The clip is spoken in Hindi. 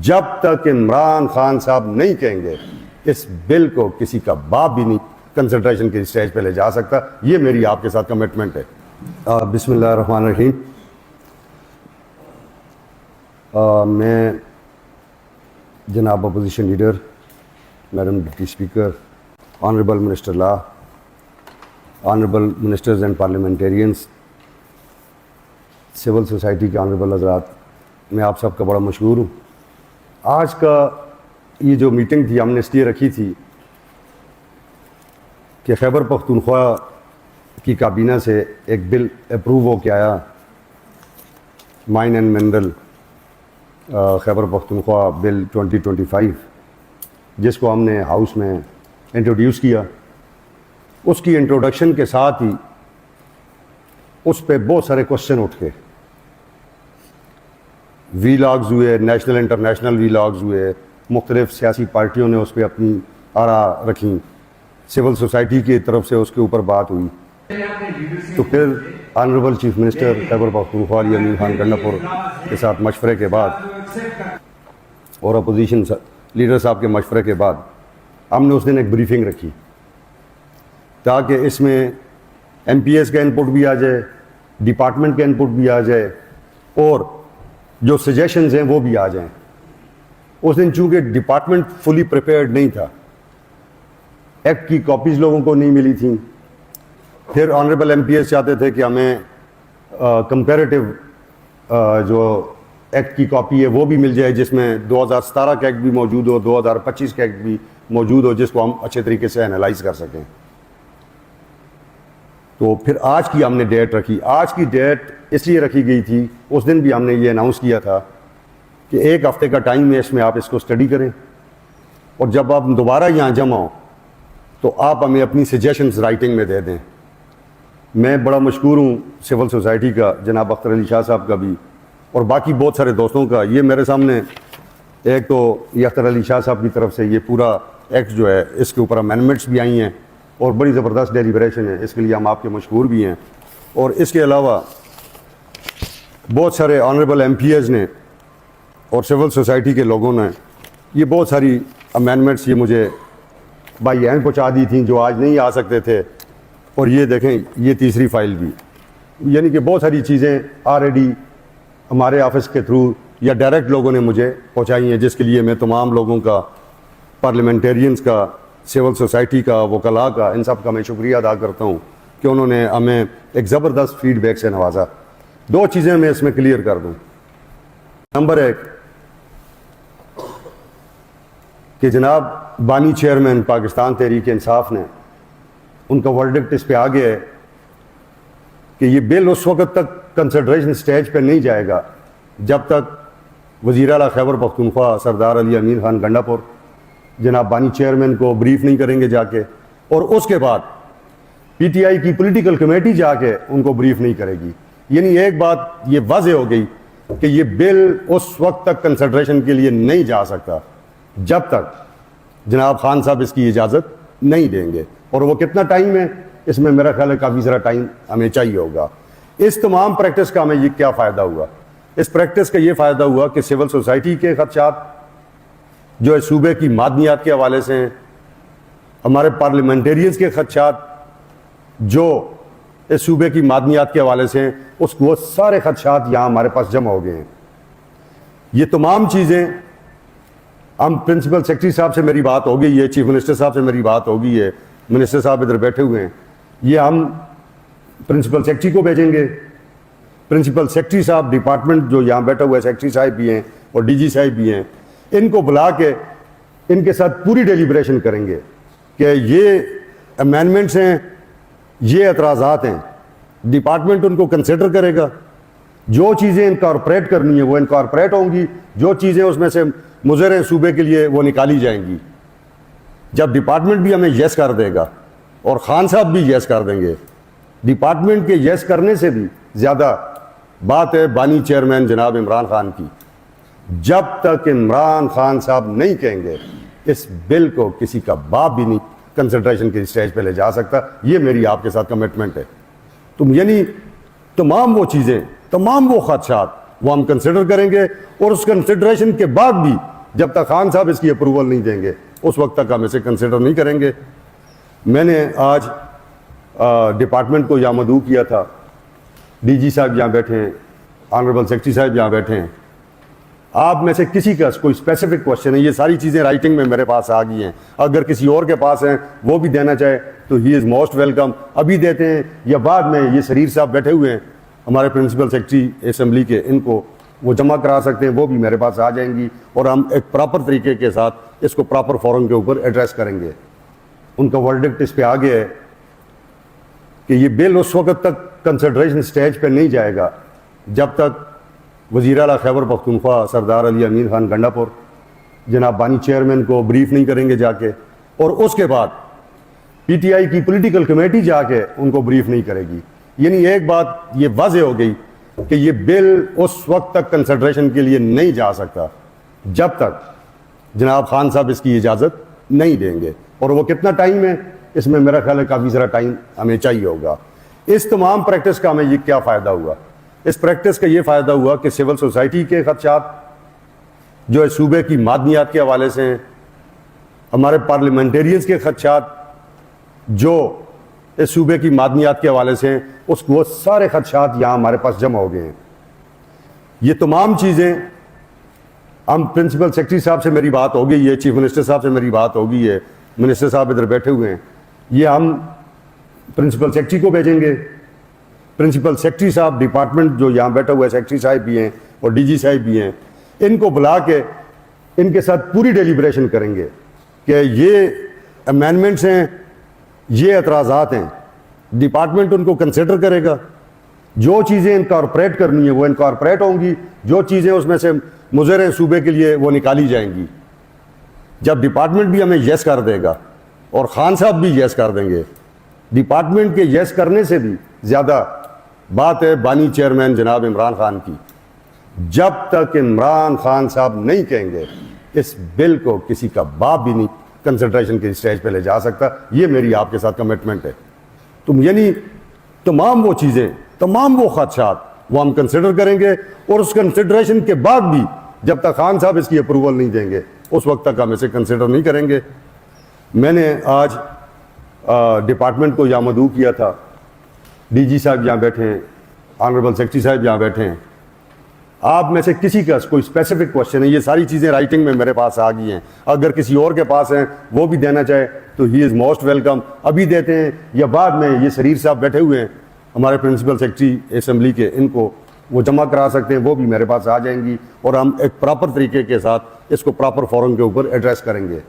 जब तक इमरान खान साहब नहीं कहेंगे इस बिल को किसी का बाप भी नहीं कंसिडरेशन के स्टेज पे ले जा सकता। ये मेरी आपके साथ कमिटमेंट है। बिस्मिल्लाहिर्रहमानिर्रहीम। मैं जनाब opposition leader, madam deputy speaker, honourable minister law, honourable ministers and parliamentarians, civil society के ऑनरेबल हज़रात, मैं आप सबका बड़ा मशहूर हूँ। आज का ये जो मीटिंग थी हमने इसलिए रखी थी कि खैबर पख्तूनख्वा की काबीना से एक बिल अप्रूव हो के आया, mine and mineral Khyber Pakhtunkhwa bill 2025, जिसको हमने हाउस में इंट्रोड्यूस किया। उसकी इंट्रोडक्शन के साथ ही उस पर बहुत सारे क्वेश्चन उठ के वीलॉग्स हुए, नेशनल इंटरनेशनल वीलॉग्स हुए, मुख्तलिफ सियासी पार्टियों ने उस पर अपनी आरा रखी, सिविल सोसाइटी की तरफ से उसके ऊपर बात हुई। तो फिर honourable chief minister Khyber Pakhtunkhwa अमीर खान गंडापुर के साथ मशवरे के बाद और अपोजिशन लीडर साहब के मशवरे के बाद हमने उस दिन एक ब्रीफिंग रखी ताकि इसमें MPS का इनपुट भी आ जाए, डिपार्टमेंट का इनपुट भी आ जाए और जो सजेशंस हैं वो भी आ जाएं। उस दिन चूंकि डिपार्टमेंट फुली प्रिपेयर्ड नहीं था, एक्ट की कॉपीज़ लोगों को नहीं मिली थी। फिर ऑनरेबल MPS चाहते थे कि हमें कंपैरेटिव जो एक्ट की कॉपी है वो भी मिल जाए, जिसमें 2017 का एक्ट भी मौजूद हो, 2025 का एक्ट भी मौजूद हो, जिसको हम अच्छे तरीके से एनालाइज कर सकें। तो फिर आज की हमने डेट रखी। आज की डेट इसलिए रखी गई थी, उस दिन भी हमने ये अनाउंस किया था कि एक हफ्ते का टाइम है, इसमें आप इसको स्टडी करें और जब आप दोबारा यहाँ जमा हो तो आप हमें अपनी सजेशंस राइटिंग में दे दें। मैं बड़ा मशहूर हूँ सिविल सोसाइटी का, जनाब अख्तर अली शाह साहब का भी और बाकी बहुत सारे दोस्तों का। ये मेरे सामने एक तो ये अख्तर अली शाह साहब की तरफ से ये पूरा एक्ट जो है इसके ऊपर अमेंडमेंट्स भी आई हैं और बड़ी ज़बरदस्त डेलिब्रेशन है, इसके लिए हम आपके मशहूर भी हैं। और इसके अलावा बहुत सारे ऑनरेबल MPs ने और सिविल सोसाइटी के लोगों ने ये बहुत सारी अमेंडमेंट्स ये मुझे बाई हैंड पहुँचा दी थी जो आज नहीं आ सकते थे। और ये देखें, ये तीसरी फाइल भी, यानी कि बहुत सारी चीज़ें ऑलरेडी हमारे ऑफिस के थ्रू या डायरेक्ट लोगों ने मुझे पहुँचाई हैं, जिसके लिए मैं तमाम लोगों का, पार्लियामेंटेरियंस का, सिविल सोसाइटी का, वकला का, इन सब का मैं शुक्रिया अदा करता हूँ कि उन्होंने हमें एक ज़बरदस्त फीडबैक से नवाजा। दो चीज़ें मैं इसमें क्लियर कर दूँ। नंबर एक कि जनाब बानी चेयरमैन पाकिस्तान तहरीक इंसाफ ने, उनका वर्डिक्ट इस पे आ गया है कि ये बिल उस वक्त तक कंसिडरेशन स्टेज पे नहीं जाएगा जब तक वज़ीर आला खैबर पख्तूनख्वा सरदार अली अमीर खान गंडापुर जनाब बानी चेयरमैन को ब्रीफ नहीं करेंगे जाके, और उसके बाद PTI की पॉलिटिकल कमेटी जाके उनको ब्रीफ नहीं करेगी। यानी एक बात ये वाज़े हो गई कि ये बिल उस वक्त तक कंसिडरेशन के लिए नहीं जा सकता जब तक जनाब खान साहब इसकी इजाज़त नहीं देंगे। और वो कितना टाइम है, इसमें मेरा ख्याल है काफ़ी सारा टाइम हमें चाहिए होगा। इस तमाम प्रैक्टिस का हमें ये क्या फ़ायदा हुआ? इस प्रैक्टिस का ये फ़ायदा हुआ कि सिविल सोसाइटी के खदशात जो है सूबे की मादनियात के हवाले से हैं, हमारे पार्लियामेंटेरियंस के खदशात जो इस सूबे की मादनियात के हवाले से हैं, उसको वो सारे खदशात यहाँ हमारे पास जमा हो गए हैं। ये तमाम चीज़ें हम प्रिंसिपल सेक्रेटरी साहब से मेरी बात हो गई है, चीफ मिनिस्टर साहब से मेरी बात हो गई है, मिनिस्टर साहब इधर बैठे हुए हैं, ये हम प्रिंसिपल सेक्रेटरी को भेजेंगे। प्रिंसिपल सेक्रेटरी साहब डिपार्टमेंट जो यहाँ बैठा हुआ है, सेक्रेटरी साहब भी हैं और DG साहब भी हैं, इनको बुला के इनके साथ पूरी डेलिब्रेशन करेंगे कि ये अमेंडमेंट्स हैं, ये एतराज़ात हैं, डिपार्टमेंट उनको कंसिडर करेगा। जो चीज़ें इनकॉर्पोरेट करनी है वो इनकॉर्पोरेट होंगी, जो चीज़ें उसमें से मुज़र हैं सूबे के लिए वो निकाली जाएंगी। जब डिपार्टमेंट भी हमें येस कर देगा और खान साहब भी येस कर देंगे, डिपार्टमेंट के येस करने से भी ज़्यादा बात है बानी चेयरमैन जनाब इमरान खान की। जब तक इमरान खान साहब नहीं कहेंगे इस बिल को किसी का बाप भी नहीं कंसिडरेशन के स्टेज पे ले जा सकता। ये मेरी आपके साथ कमिटमेंट है। तुम यानी तमाम वो चीज़ें, तमाम वो खदशात वो हम कंसिडर करेंगे और उस कंसिडरेशन के बाद भी जब तक खान साहब इसकी अप्रूवल नहीं देंगे उस वक्त तक हम इसे कंसिडर नहीं करेंगे। मैंने आज डिपार्टमेंट को यहाँ मदऊ किया था, डीजी साहब यहाँ बैठे हैं, ऑनरेबल सेक्रेटरी साहब यहाँ बैठे हैं। आप में से किसी का कोई स्पेसिफिक क्वेश्चन है, ये सारी चीज़ें राइटिंग में मेरे पास आ गई हैं, अगर किसी और के पास हैं वो भी देना चाहे तो ही इज़ मोस्ट वेलकम। अभी देते हैं या बाद में, ये शरीर साहब बैठे हुए हैं हमारे प्रिंसिपल सेक्रेटरी असेंबली के, इनको वो जमा करा सकते हैं, वो भी मेरे पास आ जाएंगी और हम एक प्रॉपर तरीके के साथ इसको प्रॉपर फोरम के ऊपर एड्रेस करेंगे। उनका वर्डिक्ट इस पे आ गया है कि ये बिल उस वक्त तक कंसिडरेशन स्टेज पे नहीं जाएगा जब तक वज़ीर आला खैबर पख्तूनख्वा सरदार अली अमीन खान गंडापुर जनाब बानी चेयरमैन को ब्रीफ नहीं करेंगे जाके, और उसके बाद पीटीआई की पॉलिटिकल कमेटी जाके उनको ब्रीफ नहीं करेगी। यानी एक बात ये वाज़ेह हो गई कि ये बिल उस वक्त तक कंसिडरेशन के लिए नहीं जा सकता जब तक जनाब खान साहब इसकी इजाज़त नहीं देंगे। और वो कितना टाइम है, इसमें मेरा ख्याल है काफ़ी सारा टाइम हमें चाहिए होगा। इस तमाम प्रैक्टिस का हमें ये क्या फ़ायदा हुआ? इस प्रैक्टिस का ये फ़ायदा हुआ कि सिविल सोसाइटी के खदशात जो है सूबे की मादनियात के हवाले से हैं, हमारे पार्लियामेंटेरियंस के खदशात जो इस सूबे की मादनियात के हवाले से हैं, वो सारे खदशात यहाँ हमारे पास जमा हो गए हैं। ये तमाम चीज़ें हम प्रिंसिपल सेक्रेटरी साहब से मेरी बात हो गई है, चीफ मिनिस्टर साहब से मेरी बात हो गई है, मिनिस्टर साहब इधर बैठे हुए हैं, ये हम प्रिंसिपल सेक्रेटरी को भेजेंगे। प्रिंसिपल सेक्रेटरी साहब डिपार्टमेंट जो यहाँ बैठा हुआ है, सेक्रेटरी साहब भी हैं और डीजी साहब भी हैं, इनको बुला के इनके साथ पूरी डेलिब्रेशन करेंगे कि ये अमेंडमेंट्स हैं, ये एतराज़ात हैं, डिपार्टमेंट उनको कंसिडर करेगा। जो चीज़ें इनकॉर्पोरेट करनी है वो इनकॉर्पोरेट होंगी, जो चीज़ें उसमें से मुज़र हैं सूबे के लिए वो निकाली जाएंगी। जब डिपार्टमेंट भी हमें येस कर देगा और खान साहब भी येस कर देंगे, डिपार्टमेंट के येस करने से भी ज़्यादा बात है बानी चेयरमैन जनाब इमरान खान की। जब तक इमरान खान साहब नहीं कहेंगे इस बिल को किसी का बाप भी नहीं कंसिडरेशन के स्टेज पे ले जा सकता। ये मेरी आपके साथ कमिटमेंट है। तुम यानी तमाम वो चीज़ें, तमाम वो खदशात वो हम कंसिडर करेंगे और उस कंसिडरेशन के बाद भी जब तक खान साहब इसकी अप्रूवल नहीं देंगे उस वक्त तक हम इसे कंसिडर नहीं करेंगे। मैंने आज डिपार्टमेंट को यहाँ मदऊ किया था, डीजी साहब यहाँ बैठे हैं, ऑनरेबल सेक्रेटरी साहब यहाँ बैठे हैं। आप में से किसी का कोई स्पेसिफिक क्वेश्चन है, ये सारी चीज़ें राइटिंग में मेरे पास आ गई हैं, अगर किसी और के पास हैं वो भी देना चाहे तो ही इज़ मोस्ट वेलकम। अभी देते हैं या बाद में, ये शरीर साहब बैठे हुए हैं हमारे प्रिंसिपल सेक्रेटरी असेंबली के, इनको वो जमा करा सकते हैं, वो भी मेरे पास आ जाएंगी और हम एक प्रॉपर तरीके के साथ इसको प्रॉपर फोरम के ऊपर एड्रेस करेंगे।